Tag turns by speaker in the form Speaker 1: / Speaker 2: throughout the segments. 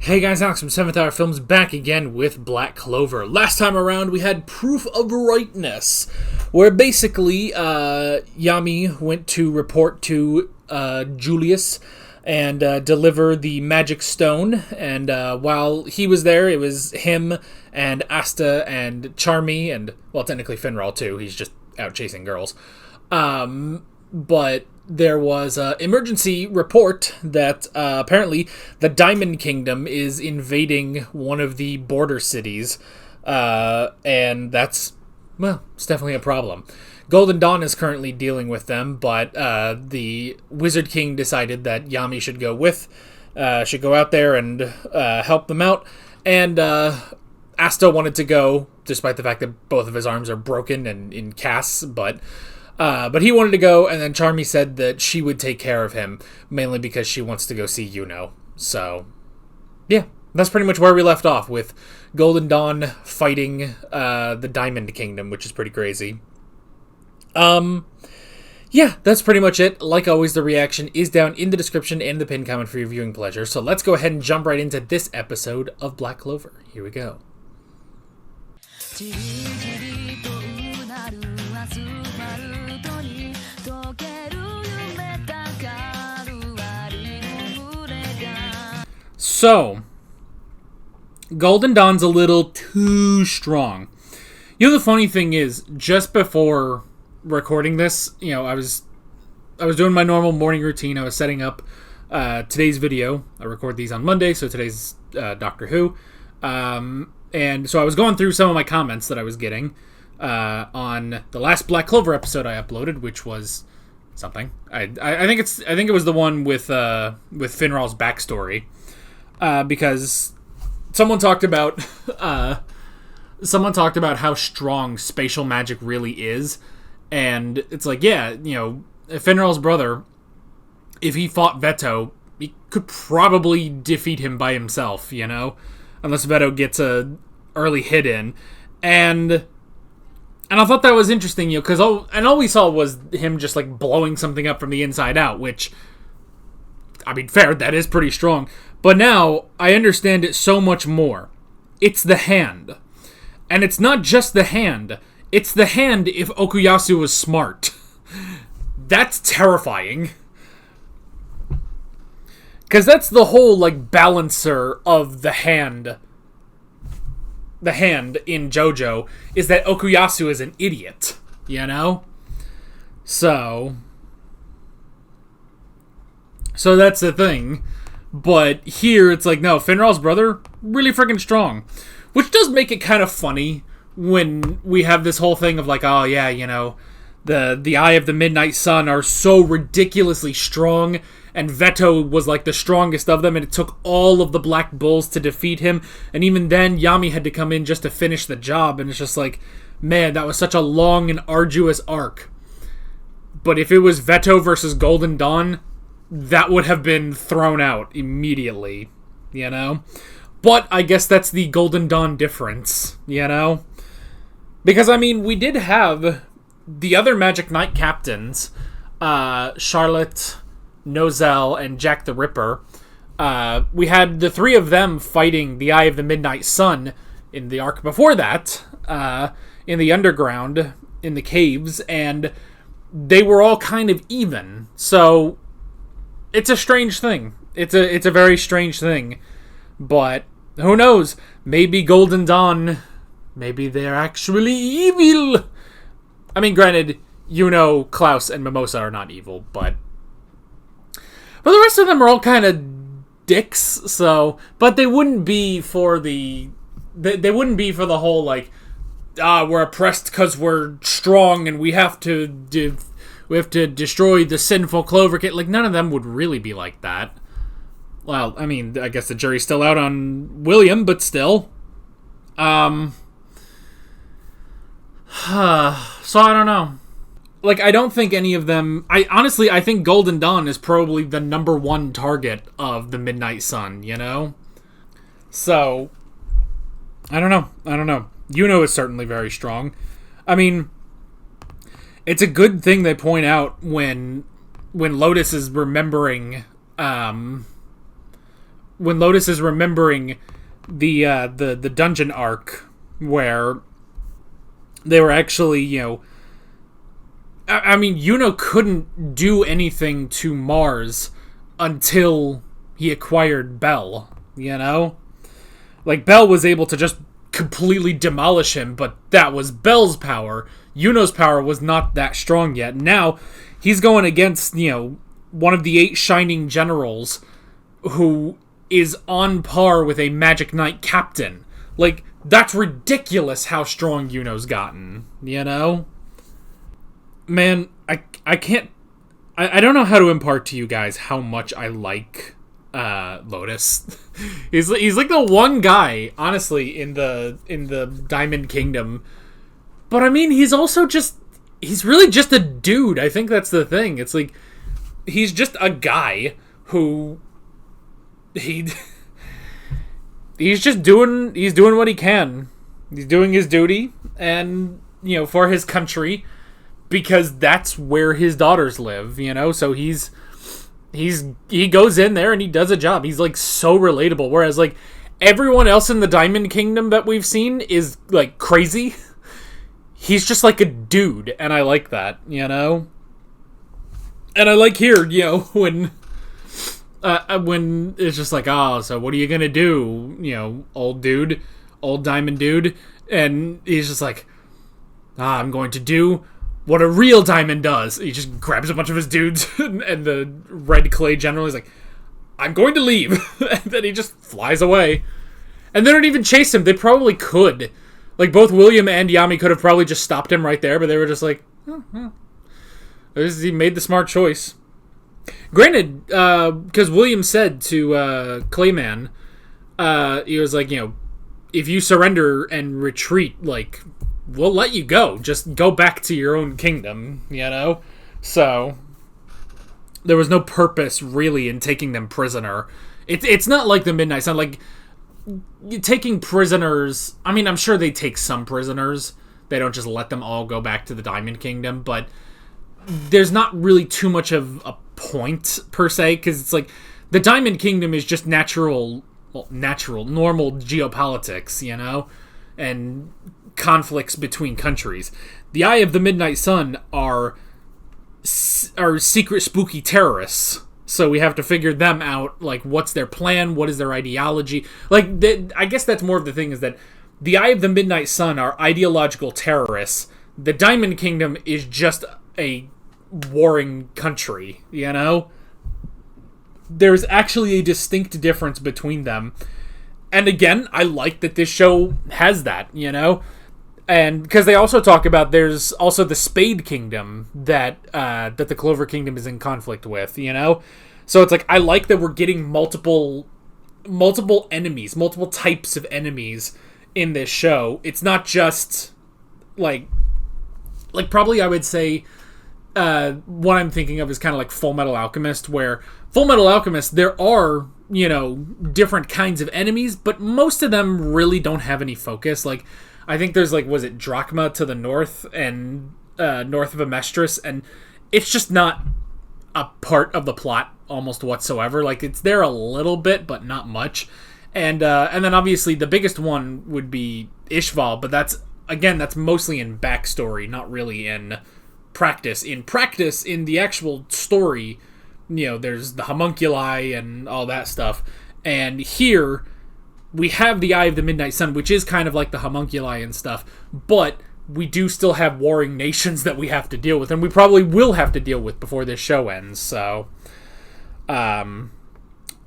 Speaker 1: Hey guys, Alex from 7th Hour Films back again with Black Clover. Last time around we had Proof of Rightness, where basically Yami went to report to Julius and deliver the magic stone, and while he was there it was him and Asta and Charmy and, well, technically Finral too, he's just out chasing girls. But there was an emergency report that apparently the Diamond Kingdom is invading one of the border cities, and that's, well, it's definitely a problem. Golden Dawn is currently dealing with them, but the Wizard King decided that Yami should go out there and help them out, and Asta wanted to go, despite the fact that both of his arms are broken and in casts, but he wanted to go, and then Charmy said that she would take care of him, mainly because she wants to go see Yuno. So, yeah, that's pretty much where we left off, with Golden Dawn fighting the Diamond Kingdom, which is pretty crazy. Yeah, that's pretty much it. Like always, the reaction is down in the description and the pinned comment for your viewing pleasure. So let's go ahead and jump right into this episode of Black Clover. Here we go. So, Golden Dawn's a little too strong. You know, the funny thing is, just before recording this, you know, I was doing my normal morning routine. I was setting up today's video. I record these on Monday, so today's Doctor Who. And so I was going through some of my comments that I was getting on the last Black Clover episode I uploaded, which was something. I think it was the one with Finral's backstory. Because someone talked about how strong spatial magic really is, and it's like, yeah, you know, Finral's brother, if he fought Veto, he could probably defeat him by himself, you know, unless Veto gets a early hit in, and I thought that was interesting, you know, because all we saw was him just like blowing something up from the inside out, which, I mean, fair, that is pretty strong. But now, I understand it so much more. It's the hand. And it's not just the hand. It's the hand if Okuyasu was smart. That's terrifying. Because that's the whole, like, balancer of the hand. The hand in JoJo is that Okuyasu is an idiot. You know? So that's the thing. But here, it's like, no, Finral's brother, really freaking strong. Which does make it kind of funny when we have this whole thing of like, oh yeah, you know, the Eye of the Midnight Sun are so ridiculously strong, and Veto was like the strongest of them, and it took all of the Black Bulls to defeat him, and even then, Yami had to come in just to finish the job, and it's just like, man, that was such a long and arduous arc. But if it was Veto versus Golden Dawn, that would have been thrown out immediately, you know? But I guess that's the Golden Dawn difference, you know? Because, I mean, we did have the other Magic Knight captains, Charlotte, Nozel, and Jack the Ripper. We had the three of them fighting the Eye of the Midnight Sun in the arc before that, in the underground, in the caves, and they were all kind of even, so it's a strange thing. It's a very strange thing. But who knows? Maybe Golden Dawn, maybe they're actually evil. I mean, granted, Yuno, Klaus, and Mimosa are not evil, but the rest of them are all kind of dicks. So, but they wouldn't be for the whole like, we're oppressed because we're strong and we have to destroy the sinful Clover Kid. Like, none of them would really be like that. Well, I mean, I guess the jury's still out on William, but still. So I don't know. Like, I don't think any of them... I think Golden Dawn is probably the number one target of the Midnight Sun, you know? So, I don't know. Yuno is certainly very strong. I mean, it's a good thing they point out when Lotus is remembering when Lotus is remembering the dungeon arc where they were actually, I mean, Yuno couldn't do anything to Mars until he acquired Bell, Like, Bell was able to just completely demolish him, but that was Bell's power. Yuno's power was not that strong yet. Now, he's going against, one of the 8 Shining Generals who is on par with a Magic Knight captain. Like, that's ridiculous how strong Yuno's gotten, Man, I can't... I don't know how to impart to you guys how much I like Lotus. he's like the one guy, honestly, in the Diamond Kingdom. But I mean, he's also he's really just a dude. I think that's the thing. It's like, he's just a guy who he's doing what he can. He's doing his duty, and for his country, because that's where his daughters live. So he goes in there and he does a job. He's like so relatable. Whereas like everyone else in the Diamond Kingdom that we've seen is like crazy. He's just like a dude, and I like that, And I like here, when it's just like, so what are you gonna do, old diamond dude, and he's just like, I'm going to do what a real diamond does. He just grabs a bunch of his dudes, and the Red Clay general is like, I'm going to leave, and then he just flies away, and they don't even chase him. They probably could. Like, both William and Yami could have probably just stopped him right there, but they were just like, he made the smart choice. Granted, because William said to Clayman, he was like, if you surrender and retreat, like, we'll let you go. Just go back to your own kingdom, So, there was no purpose, really, in taking them prisoner. It's not like the Midnight Sun, like... Taking prisoners, I mean, I'm sure they take some prisoners. They don't just let them all go back to the Diamond Kingdom, but there's not really too much of a point, per se, because it's like, the Diamond Kingdom is just normal geopolitics, and conflicts between countries. The Eye of the Midnight Sun are secret spooky terrorists. So we have to figure them out, like, what's their plan, what is their ideology. Like, I guess that's more of the thing, is that the Eye of the Midnight Sun are ideological terrorists. The Diamond Kingdom is just a warring country, There's actually a distinct difference between them. And again, I like that this show has that, And because they also talk about, there's also the Spade Kingdom that the Clover Kingdom is in conflict with, So it's like, I like that we're getting multiple enemies, multiple types of enemies in this show. It's not just like probably I would say what I'm thinking of is kind of like Full Metal Alchemist, where Full Metal Alchemist, there are, different kinds of enemies, but most of them really don't have any focus. Like, I think there's, like, was it Drachma to the north and north of Amestris, and it's just not a part of the plot almost whatsoever. Like, it's there a little bit, but not much. And then obviously the biggest one would be Ishval, but that's mostly in backstory, not really in practice. In practice, in the actual story, there's the homunculi and all that stuff. And here we have the Eye of the Midnight Sun, which is kind of like the homunculi and stuff, but we do still have warring nations that we have to deal with, and we probably will have to deal with before this show ends, so...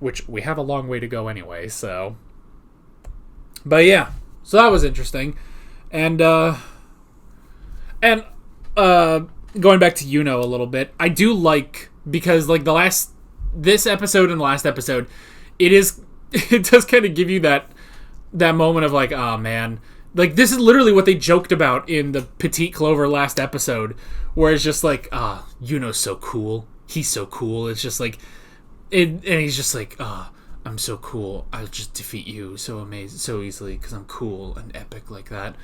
Speaker 1: which we have a long way to go anyway, so... But yeah, so that was interesting. And going back to Yuno a little bit, I do like, because like this episode and the last episode, it does kind of give you that moment of like, oh man, like this is literally what they joked about in the Petite Clover last episode, where it's just like, Yuno's so cool, he's so cool. It's just like, and he's just like, I'm so cool, I'll just defeat you so amazing, so easily, because I'm cool and epic like that.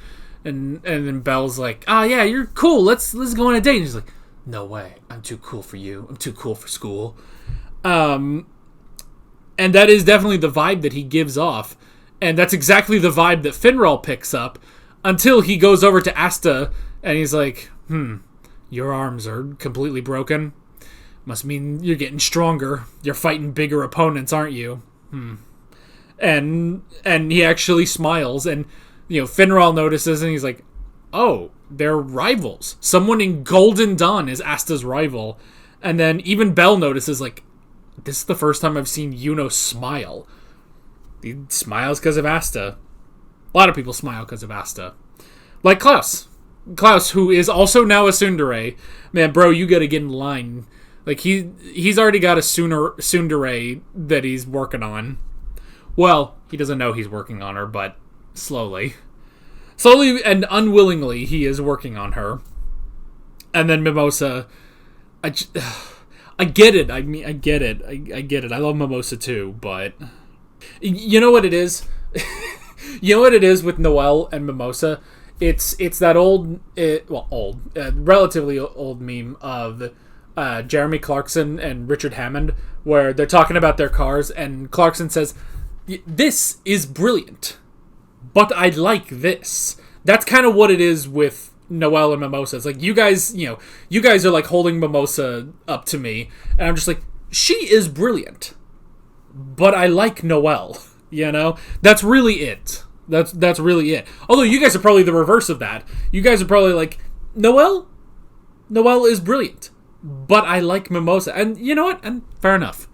Speaker 1: And then Belle's like, yeah, you're cool, let's go on a date. And he's like, no way, I'm too cool for you, I'm too cool for school. And And that is definitely the vibe that he gives off. And that's exactly the vibe that Finral picks up until he goes over to Asta and he's like, your arms are completely broken. Must mean you're getting stronger. You're fighting bigger opponents, aren't you? And he actually smiles, and Finral notices, and he's like, oh, they're rivals. Someone in Golden Dawn is Asta's rival. And then even Belle notices, like, this is the first time I've seen Yuno smile. He smiles because of Asta. A lot of people smile because of Asta. Like Klaus. Klaus, who is also now a tsundere. Man, bro, you gotta get in line. Like, he's already got a tsundere that he's working on. Well, he doesn't know he's working on her, but slowly. Slowly and unwillingly, he is working on her. And then Mimosa... I get it. I mean, I get it. I get it. I love Mimosa too, but... You know what it is? You know what it is with Noelle and Mimosa? It's that relatively old meme of Jeremy Clarkson and Richard Hammond, where they're talking about their cars, and Clarkson says, "This is brilliant, but I like this." That's kind of what it is with Noelle and Mimosa. It's like, you guys are like holding Mimosa up to me, and I'm just like, she is brilliant, but I like Noelle. That's really it. That's really it. Although you guys are probably the reverse of that. You guys are probably like, Noelle is brilliant, but I like Mimosa. And you know what? And fair enough.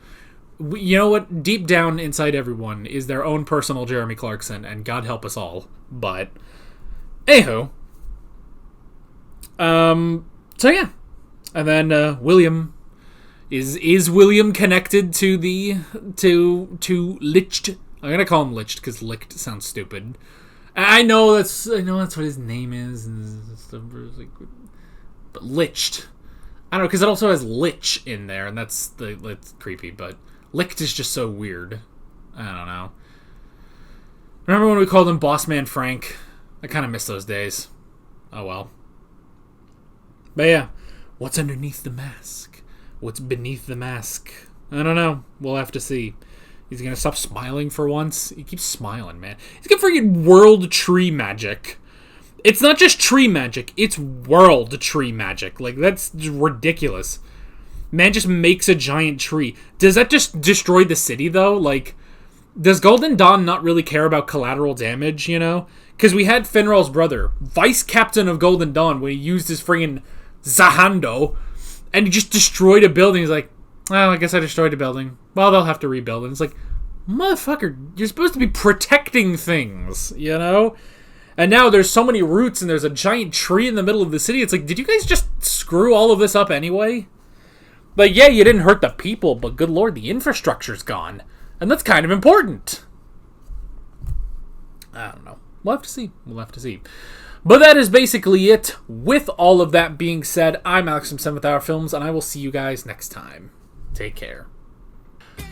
Speaker 1: You know what? Deep down inside everyone is their own personal Jeremy Clarkson, and God help us all. But, anywho. So yeah. And then, William. Is William connected to Licht? I'm gonna call him Licht because Licht sounds stupid. I know that's what his name is, but Licht. I don't know, because it also has Lich in there, and that's creepy. But Licht is just so weird. I don't know. Remember when we called him Boss Man Frank? I kind of miss those days. Oh well. But yeah, what's underneath the mask? What's beneath the mask? I don't know. We'll have to see. He's gonna stop smiling for once. He keeps smiling, man. He's got freaking world tree magic. It's not just tree magic, it's world tree magic. Like, that's ridiculous. Man just makes a giant tree. Does that just destroy the city, though? Like, does Golden Dawn not really care about collateral damage, Because we had Finral's brother, vice captain of Golden Dawn, when he used his friggin' Zahando, and he just destroyed a building. He's like, well, I guess I destroyed a building. Well, they'll have to rebuild it. It's like, motherfucker, you're supposed to be protecting things, And now there's so many roots and there's a giant tree in the middle of the city. It's like, did you guys just screw all of this up anyway? Like, yeah, you didn't hurt the people, but good lord, the infrastructure's gone. And that's kind of important. I don't know. We'll have to see. But that is basically it. With all of that being said, I'm Alex from 7th Hour Films, and I will see you guys next time. Take care.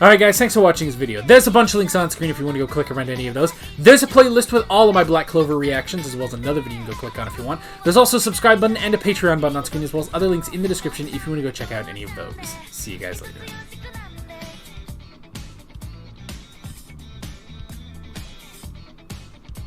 Speaker 1: Alright guys, thanks for watching this video. There's a bunch of links on screen if you want to go click around any of those. There's a playlist with all of my Black Clover reactions, as well as another video you can go click on if you want. There's also a subscribe button and a Patreon button on screen, as well as other links in the description if you want to go check out any of those. See you guys later.